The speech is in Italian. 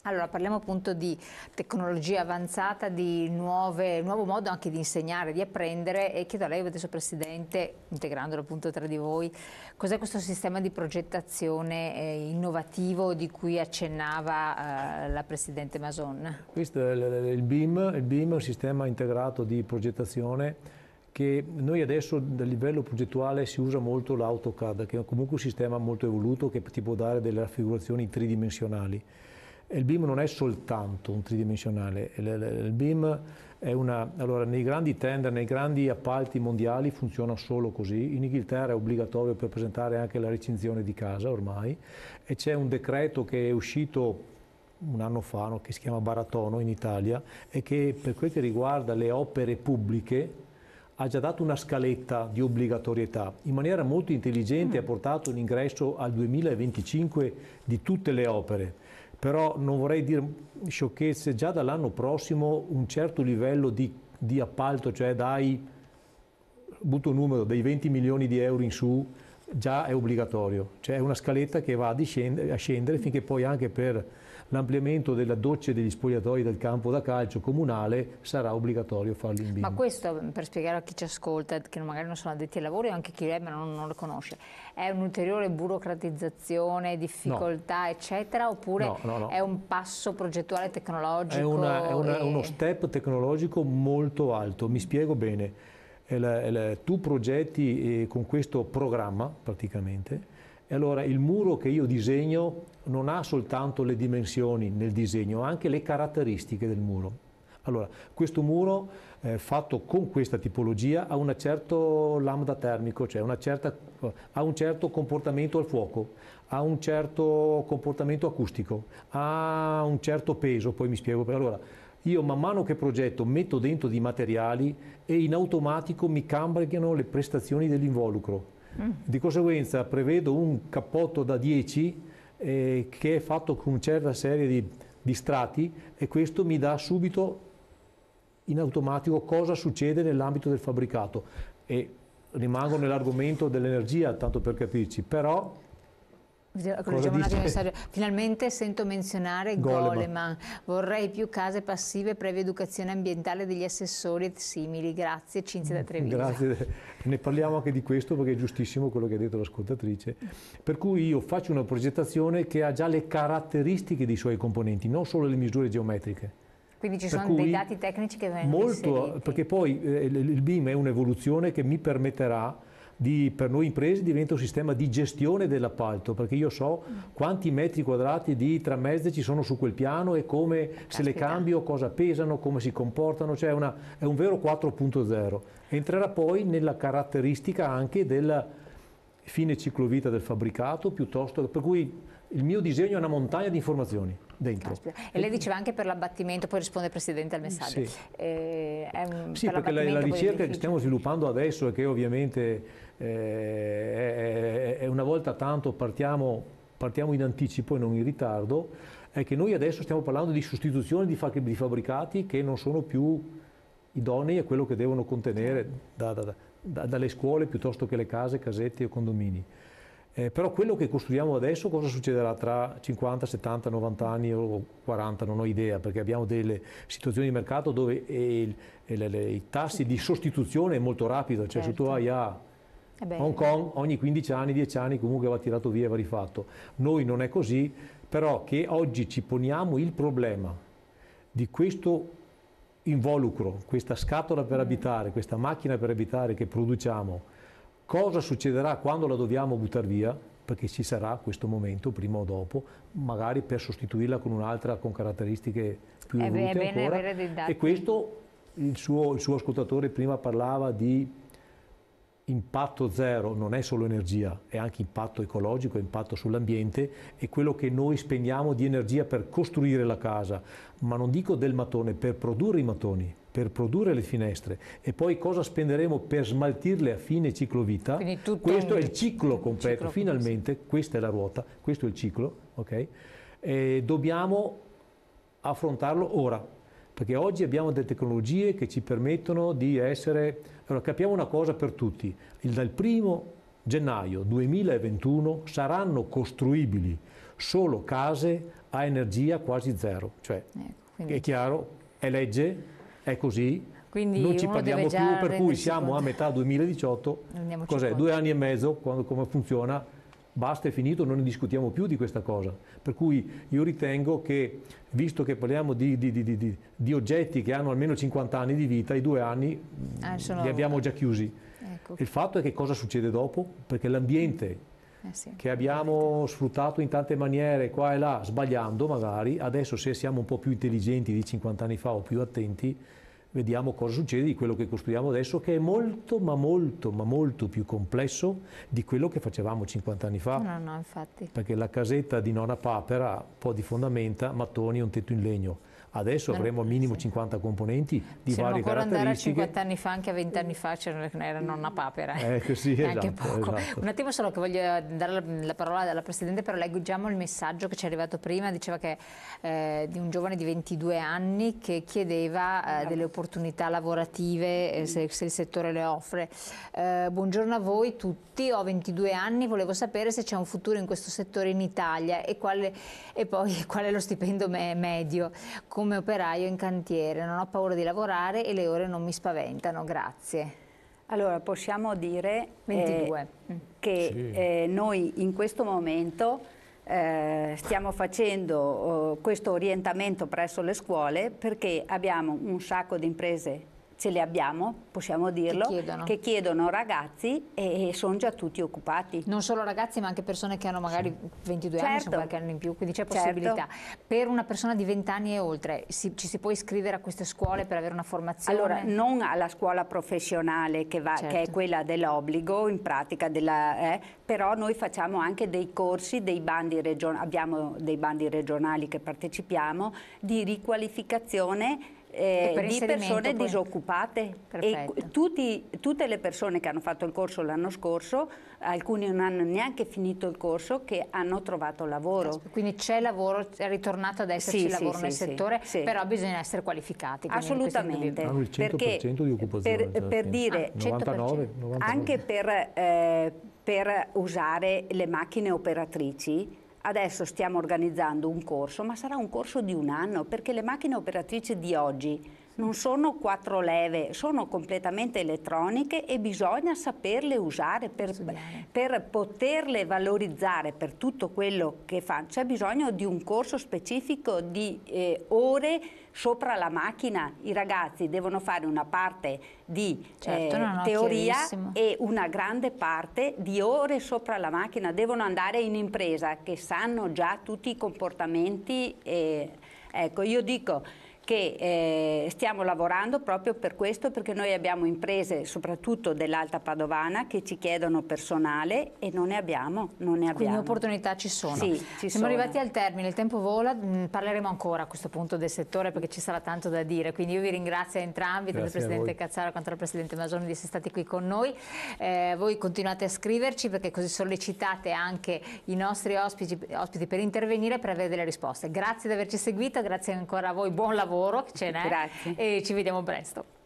Allora, parliamo appunto di tecnologia avanzata, di nuovo modo anche di insegnare, di apprendere, e chiedo a lei adesso, Presidente, integrandolo appunto tra di voi, cos'è questo sistema di progettazione innovativo di cui accennava la Presidente Mason? Questo è il BIM è un sistema integrato di progettazione che noi adesso a livello progettuale si usa molto l'AutoCAD, che è comunque un sistema molto evoluto che ti può dare delle raffigurazioni tridimensionali. Il BIM non è soltanto un tridimensionale, il BIM è allora nei grandi tender, nei grandi appalti mondiali funziona solo così, in Inghilterra è obbligatorio per presentare anche la recinzione di casa ormai, e c'è un decreto che è uscito un anno fa, no, che si chiama Baratono in Italia, e che per quel che riguarda le opere pubbliche ha già dato una scaletta di obbligatorietà. In maniera molto intelligente ha portato l'ingresso al 2025 di tutte le opere, però non vorrei dire sciocchezze, già dall'anno prossimo un certo livello di appalto, cioè butto un numero, dai 20 milioni di euro in su, già è obbligatorio. C'è una scaletta che va a scendere finché poi anche per l'ampliamento della docce e degli spogliatoi del campo da calcio comunale sarà obbligatorio farlo in BIM. Ma questo, per spiegare a chi ci ascolta, che magari non sono addetti ai lavori, o anche chi è ma non lo conosce, è un'ulteriore burocratizzazione, difficoltà, eccetera, oppure no. è un passo progettuale tecnologico? È uno step tecnologico molto alto, mi spiego bene. Tu progetti con questo programma praticamente, e allora il muro che io disegno non ha soltanto le dimensioni nel disegno, ha anche le caratteristiche del muro. Allora, questo muro fatto con questa tipologia ha un certo lambda termico, cioè ha un certo comportamento al fuoco, ha un certo comportamento acustico, ha un certo peso, poi mi spiego. Allora, io man mano che progetto metto dentro di materiali e in automatico mi cambiano le prestazioni dell'involucro. Di conseguenza prevedo un cappotto da 10 che è fatto con una certa serie di strati, e questo mi dà subito in automatico cosa succede nell'ambito del fabbricato. E rimango nell'argomento dell'energia, tanto per capirci, però... Finalmente sento menzionare Goleman. Vorrei più case passive previa educazione ambientale degli assessori e simili. Grazie, Cinzia da Treviso. Grazie, ne parliamo anche di questo perché è giustissimo quello che ha detto l'ascoltatrice. Per cui io faccio una progettazione che ha già le caratteristiche dei suoi componenti, non solo le misure geometriche. Quindi ci sono dei dati tecnici che vengono inseriti. Perché poi il BIM è un'evoluzione che mi permetterà per noi imprese diventa un sistema di gestione dell'appalto, perché io so quanti metri quadrati di tramezze ci sono su quel piano e come se le cambio, cosa pesano, come si comportano, cioè è un vero 4.0. Entrerà poi nella caratteristica anche del fine ciclovita del fabbricato, per cui il mio disegno è una montagna di informazioni dentro. E lei diceva anche per l'abbattimento, poi risponde il Presidente al messaggio. Sì, perché la ricerca che stiamo sviluppando adesso è che ovviamente una volta tanto partiamo in anticipo e non in ritardo, è che noi adesso stiamo parlando di sostituzione di fabbricati che non sono più idonei a quello che devono contenere dalle scuole piuttosto che le case, casette o condomini. Però quello che costruiamo adesso, cosa succederà tra 50, 70, 90 anni o 40, non ho idea, perché abbiamo delle situazioni di mercato dove i tassi di sostituzione è molto rapido, cioè se tu vai a Hong Kong ogni 15 anni, 10 anni comunque va tirato via e va rifatto. Noi non è così, però che oggi ci poniamo il problema di questo involucro, questa scatola per abitare, questa macchina per abitare che produciamo, cosa succederà quando la dobbiamo buttare via? Perché ci sarà questo momento, prima o dopo, magari per sostituirla con un'altra con caratteristiche più evolute ancora. E questo, il suo ascoltatore prima parlava di impatto zero, non è solo energia, è anche impatto ecologico, impatto sull'ambiente, e quello che noi spendiamo di energia per costruire la casa, ma non dico del mattone, per produrre i mattoni, per produrre le finestre, e poi cosa spenderemo per smaltirle a fine ciclovita. Questo è il ciclo completo, finalmente questa è la ruota, questo è il ciclo, ok? E dobbiamo affrontarlo ora, perché oggi abbiamo delle tecnologie che ci permettono di essere... Allora, capiamo una cosa per tutti, dal 1° gennaio 2021 saranno costruibili solo case a energia quasi zero, cioè quindi... è chiaro, è legge, è così, quindi non ci parliamo più, per cui siamo a metà 2018, cos'è, 2 anni e mezzo, come funziona, basta, è finito, non ne discutiamo più di questa cosa. Per cui io ritengo che, visto che parliamo di oggetti che hanno almeno 50 anni di vita, i 2 anni li abbiamo già chiusi. Ecco. Il fatto è che cosa succede dopo? Perché l'ambiente che abbiamo sfruttato in tante maniere, qua e là, sbagliando magari, adesso se siamo un po' più intelligenti di 50 anni fa o più attenti, vediamo cosa succede di quello che costruiamo adesso, che è molto, ma molto più complesso di quello che facevamo 50 anni fa. No, infatti. Perché la casetta di nonna Papera, un po' di fondamenta, mattoni e un tetto in legno. Adesso avremo al minimo 50 componenti di varie caratteristiche. Andare a 50 anni fa, anche a 20 anni fa era nonna Papera. Sì, anche poco. Esatto. Un attimo solo che voglio dare la parola alla Presidente, però leggiamo il messaggio che ci è arrivato prima, diceva che di un giovane di 22 anni che chiedeva delle opportunità lavorative, se il settore le offre. Buongiorno a voi tutti, ho 22 anni, volevo sapere se c'è un futuro in questo settore in Italia e poi qual è lo stipendio medio. Come operaio in cantiere, non ho paura di lavorare e le ore non mi spaventano, grazie. Allora, possiamo dire 22. Che noi in questo momento stiamo facendo questo orientamento presso le scuole perché abbiamo un sacco di imprese, ce le abbiamo, possiamo dirlo, che chiedono ragazzi e sono già tutti occupati. Non solo ragazzi ma anche persone che hanno magari 22 anni, sono qualche anno in più, quindi c'è possibilità. Per una persona di 20 anni e oltre ci si può iscrivere a queste scuole per avere una formazione? Allora, non alla scuola professionale che è quella dell'obbligo, in pratica, però noi facciamo anche dei corsi, dei bandi abbiamo dei bandi regionali che partecipiamo, di riqualificazione di persone disoccupate. E tutte le persone che hanno fatto il corso l'anno scorso, alcuni non hanno neanche finito il corso, che hanno trovato lavoro. Quindi c'è lavoro, è ritornato ad esserci lavoro nel settore, però bisogna essere qualificati. Assolutamente. Hanno il 100% di occupazione. Per dire, 99, anche per usare le macchine operatrici, adesso stiamo organizzando un corso, ma sarà un corso di 1 anno, perché le macchine operatrici di oggi non sono 4 leve, sono completamente elettroniche e bisogna saperle usare per poterle valorizzare per tutto quello che fanno. C'è bisogno di un corso specifico di ore sopra la macchina. I ragazzi devono fare una parte di teoria e una grande parte di ore sopra la macchina. Devono andare in impresa che sanno già tutti i comportamenti. Ecco, io dico che stiamo lavorando proprio per questo, perché noi abbiamo imprese, soprattutto dell'Alta Padovana, che ci chiedono personale e non ne abbiamo. Quindi opportunità ci sono. Sì, Siamo arrivati al termine, il tempo vola, parleremo ancora a questo punto del settore perché ci sarà tanto da dire, quindi io vi ringrazio a entrambi, tanto il Presidente Cazzaro quanto il Presidente Masoni, di essere stati qui con noi. Voi continuate a scriverci perché così sollecitate anche i nostri ospiti per intervenire, per avere delle risposte. Grazie di averci seguito, grazie ancora a voi, buon lavoro che ce n'è e ci vediamo presto.